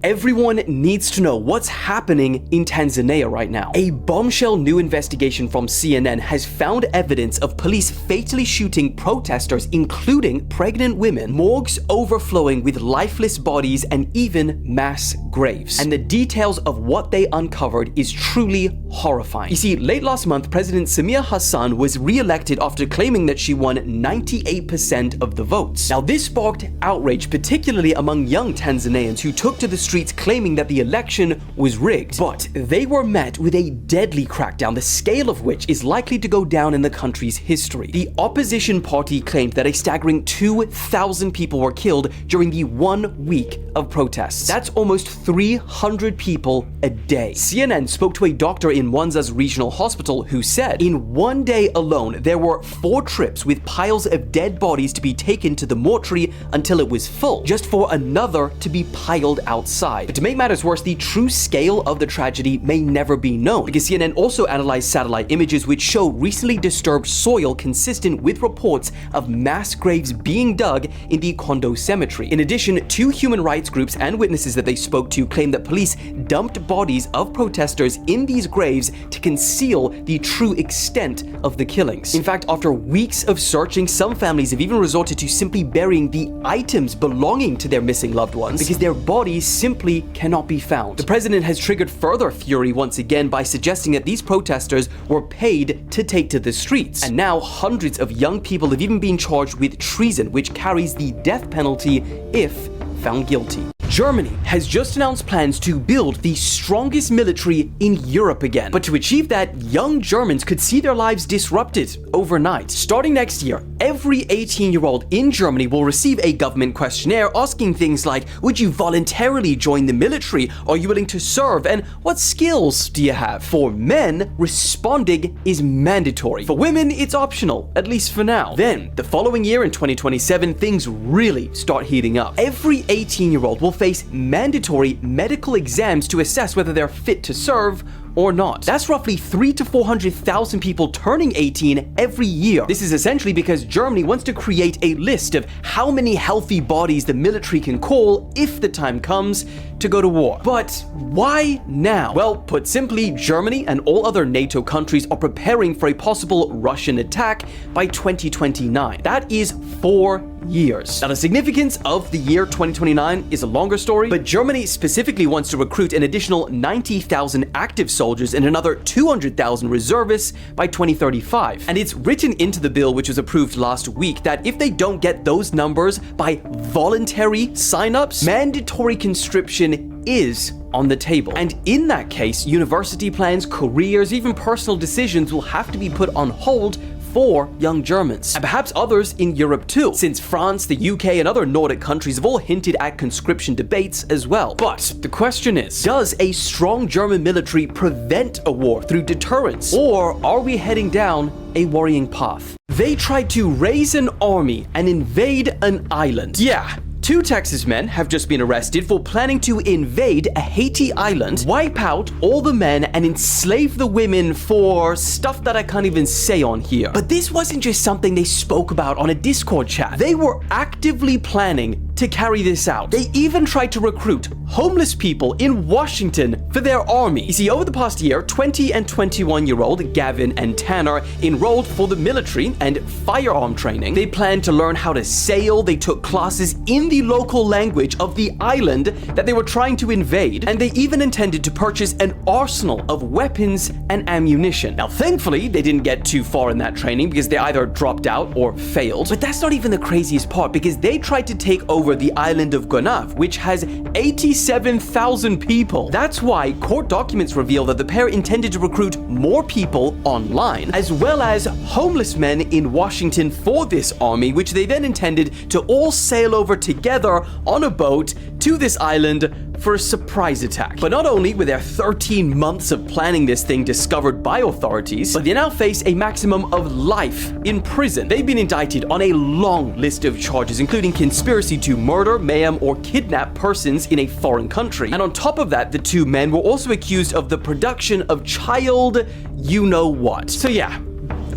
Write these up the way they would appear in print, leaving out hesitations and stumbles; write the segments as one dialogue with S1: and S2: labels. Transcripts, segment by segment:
S1: Everyone needs to know what's happening in Tanzania right now. A bombshell new investigation from CNN has found evidence of police fatally shooting protesters, including pregnant women, morgues overflowing with lifeless bodies, and even mass graves. And the details of what they uncovered is truly horrifying. You see, late last month, President Samia Hassan was re-elected after claiming that she won 98% of the votes. Now, this sparked outrage, particularly among young Tanzanians who took to the streets claiming that the election was rigged. But they were met with a deadly crackdown, the scale of which is likely to go down in the country's history. The opposition party claimed that a staggering 2,000 people were killed during the 1 week of protests. That's almost 300 people a day. CNN spoke to a doctor in Mwanza's regional hospital who said, in 1 day alone, there were 4 trips with piles of dead bodies to be taken to the mortuary until it was full, just for another to be piled outside. But to make matters worse, the true scale of the tragedy may never be known, because CNN also analyzed satellite images which show recently disturbed soil consistent with reports of mass graves being dug in the Kondo Cemetery. In addition, 2 human rights groups and witnesses that they spoke to claim that police dumped bodies of protesters in these graves to conceal the true extent of the killings. In fact, after weeks of searching, some families have even resorted to simply burying the items belonging to their missing loved ones because their bodies simply cannot be found. The president has triggered further fury once again by suggesting that these protesters were paid to take to the streets. And now hundreds of young people have even been charged with treason, which carries the death penalty if found guilty. Germany has just announced plans to build the strongest military in Europe again. But to achieve that, young Germans could see their lives disrupted overnight. Starting next year, every 18-year-old in Germany will receive a government questionnaire asking things like, would you voluntarily join the military? Are you willing to serve? And what skills do you have? For men, responding is mandatory. For women, it's optional, at least for now. Then, the following year in 2027, things really start heating up. Every 18-year-old will face mandatory medical exams to assess whether they're fit to serve or not. That's roughly 300,000 to 400,000 people turning 18 every year. This is essentially because Germany wants to create a list of how many healthy bodies the military can call if the time comes to go to war. But why now? Well, put simply, Germany and all other NATO countries are preparing for a possible Russian attack by 2029. That is 4 years. Now, the significance of the year 2029 is a longer story, but Germany specifically wants to recruit an additional 90,000 active soldiers and another 200,000 reservists by 2035. And it's written into the bill, which was approved last week, that if they don't get those numbers by voluntary sign-ups, mandatory conscription is on the table. And in that case, university plans, careers, even personal decisions will have to be put on hold for young Germans, and perhaps others in Europe too, since France, the UK, and other Nordic countries have all hinted at conscription debates as well. But the question is, does a strong German military prevent a war through deterrence, or are we heading down a worrying path? They tried to raise an army and invade an island. Yeah. 2 Texas men have just been arrested for planning to invade a Haiti island, wipe out all the men, and enslave the women for stuff that I can't even say on here. But this wasn't just something they spoke about on a Discord chat. They were actively planning to carry this out. They even tried to recruit homeless people in Washington for their army. You see, over the past year, 20 and 21-year-old Gavin and Tanner enrolled for the military and firearm training. They planned to learn how to sail. They took classes in the local language of the island that they were trying to invade, and they even intended to purchase an arsenal of weapons and ammunition. Now, thankfully, they didn't get too far in that training because they either dropped out or failed. But that's not even the craziest part, because they tried to take over the island of Gonave, which has 87,000 people. That's why court documents reveal that the pair intended to recruit more people online, as well as homeless men in Washington for this army, which they then intended to all sail over together on a boat to this island for a surprise attack. But not only were there 13 months of planning this thing discovered by authorities, but they now face a maximum of life in prison. They've been indicted on a long list of charges, including conspiracy to murder, mayhem, or kidnap persons in a foreign country. And on top of that, the 2 men were also accused of the production of child you-know-what. So yeah,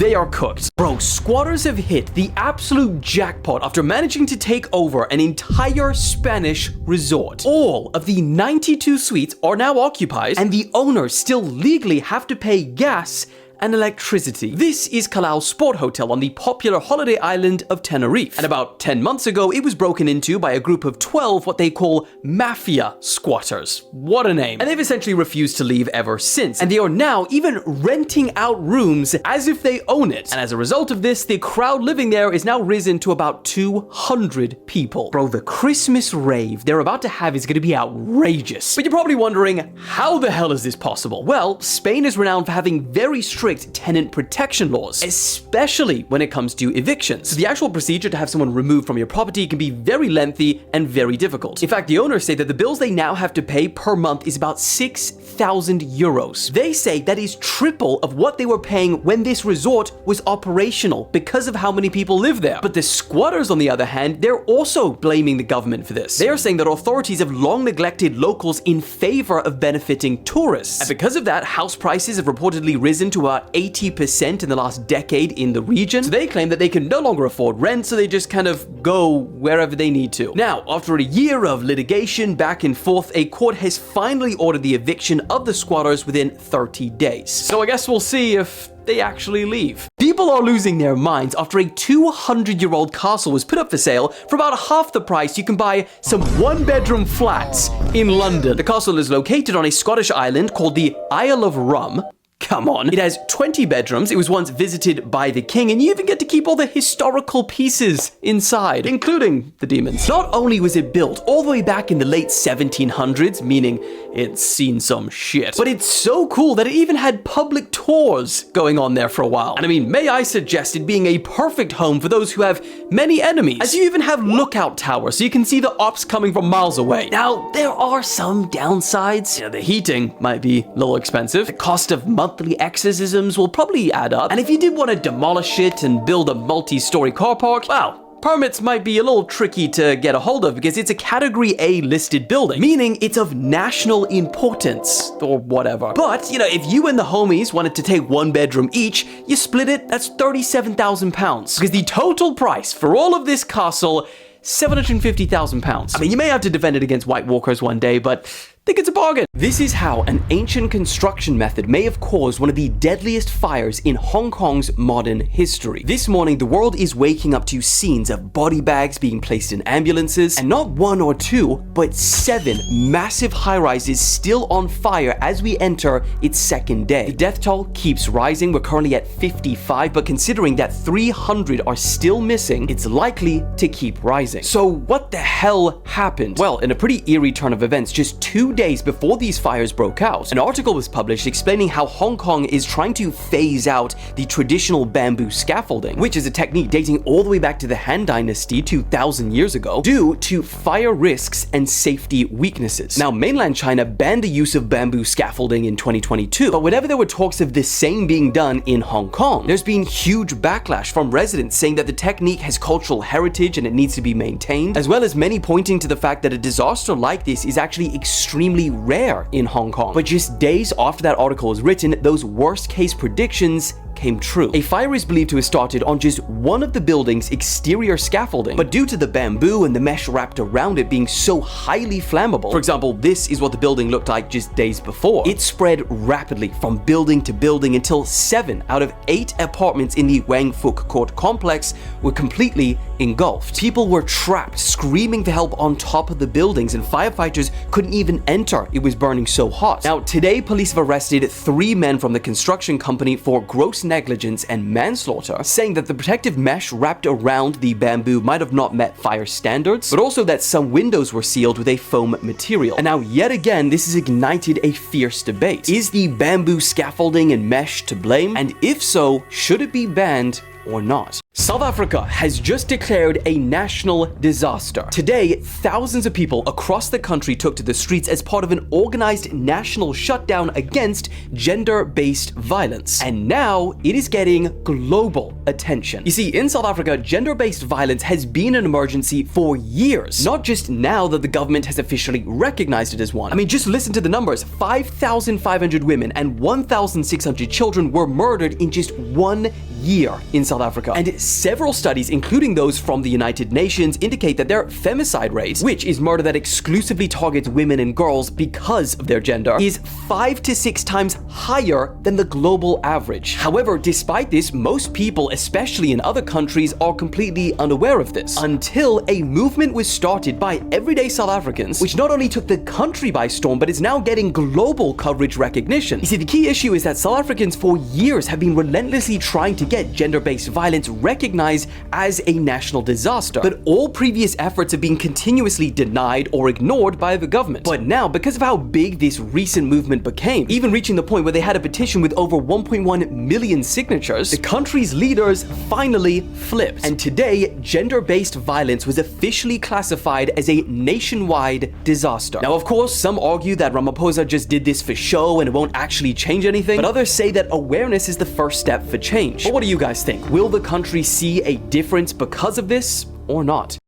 S1: they are cooked. Bro, squatters have hit the absolute jackpot after managing to take over an entire Spanish resort. All of the 92 suites are now occupied, and the owners still legally have to pay gas and electricity. This is Callao Sport Hotel on the popular holiday island of Tenerife. And about 10 months ago, it was broken into by a group of 12 what they call mafia squatters. What a name. And they've essentially refused to leave ever since. And they are now even renting out rooms as if they own it. And as a result of this, the crowd living there is now risen to about 200 people. Bro, the Christmas rave they're about to have is gonna be outrageous. But you're probably wondering, how the hell is this possible? Well, Spain is renowned for having very strict tenant protection laws, especially when it comes to evictions. So the actual procedure to have someone removed from your property can be very lengthy and very difficult. In fact, the owners say that the bills they now have to pay per month is about 6,000 euros. They say that is triple of what they were paying when this resort was operational because of how many people live there. But the squatters, on the other hand, they're also blaming the government for this. They are saying that authorities have long neglected locals in favor of benefiting tourists. And because of that, house prices have reportedly risen to about 80% in the last decade in the region. So they claim that they can no longer afford rent, so they just kind of go wherever they need to. Now, after a year of litigation back and forth, a court has finally ordered the eviction of the squatters within 30 days. So I guess we'll see if they actually leave. People are losing their minds after a 200-year-old castle was put up for sale for about half the price you can buy some one-bedroom flats in London. The castle is located on a Scottish island called the Isle of Rum. Come on. It has 20 bedrooms. It was once visited by the king, and you even get to keep all the historical pieces inside, including the demons. Not only was it built all the way back in the late 1700s, meaning it's seen some shit, but it's so cool that it even had public tours going on there for a while. And I mean, may I suggest it being a perfect home for those who have many enemies, as you even have lookout towers so you can see the ops coming from miles away. Now, there are some downsides. You know, the heating might be a little expensive. The cost of monthly exorcisms will probably add up. And if you did want to demolish it and build a multi-story car park, well, permits might be a little tricky to get a hold of because it's a Category A listed building, meaning it's of national importance or whatever. But, you know, if you and the homies wanted to take one bedroom each, you split it, that's £37,000. Because the total price for all of this castle, £750,000. I mean, you may have to defend it against White Walkers one day, but I think it's a bargain. This is how an ancient construction method may have caused one of the deadliest fires in Hong Kong's modern history. This morning, the world is waking up to scenes of body bags being placed in ambulances, and not one or two, but 7 massive high-rises still on fire as we enter its second day. The death toll keeps rising. We're currently at 55, but considering that 300 are still missing, it's likely to keep rising. So what the hell happened? Well, in a pretty eerie turn of events, just 2 days before these fires broke out, an article was published explaining how Hong Kong is trying to phase out the traditional bamboo scaffolding, which is a technique dating all the way back to the Han Dynasty 2,000 years ago, due to fire risks and safety weaknesses. Now, mainland China banned the use of bamboo scaffolding in 2022, but whenever there were talks of the same being done in Hong Kong, there's been huge backlash from residents saying that the technique has cultural heritage and it needs to be maintained, as well as many pointing to the fact that a disaster like this is actually extremely rare in Hong Kong. But just days after that article was written, those worst case predictions came true. A fire is believed to have started on just one of the building's exterior scaffolding, but due to the bamboo and the mesh wrapped around it being so highly flammable, for example, this is what the building looked like just days before, it spread rapidly from building to building until 7 out of 8 apartments in the Wang Fuk Court complex were completely engulfed. People were trapped, screaming for help on top of the buildings, and firefighters couldn't even enter. It was burning so hot. Now, today, police have arrested 3 men from the construction company for gross negligence and manslaughter, saying that the protective mesh wrapped around the bamboo might have not met fire standards, but also that some windows were sealed with a foam material. And now, yet again, this has ignited a fierce debate. Is the bamboo scaffolding and mesh to blame? And if so, should it be banned or not? South Africa has just declared a national disaster. Today, thousands of people across the country took to the streets as part of an organized national shutdown against gender-based violence. And now it is getting global attention. You see, in South Africa, gender-based violence has been an emergency for years, not just now that the government has officially recognized it as one. I mean, just listen to the numbers. 5,500 women and 1,600 children were murdered in just 1 year in South Africa. And several studies, including those from the United Nations, indicate that their femicide rate, which is murder that exclusively targets women and girls because of their gender, is 5 to 6 times higher than the global average. However, despite this, most people, especially in other countries, are completely unaware of this, until a movement was started by everyday South Africans, which not only took the country by storm, but is now getting global coverage recognition. You see, the key issue is that South Africans for years have been relentlessly trying to get gender-based violence recognized as a national disaster, but all previous efforts have been continuously denied or ignored by the government. But now, because of how big this recent movement became, even reaching the point where they had a petition with over 1.1 million signatures, the country's leaders finally flipped. And today, gender-based violence was officially classified as a nationwide disaster. Now, of course, some argue that Ramaphosa just did this for show and it won't actually change anything, but others say that awareness is the first step for change. But what do you guys think? Will the country see a difference because of this or not?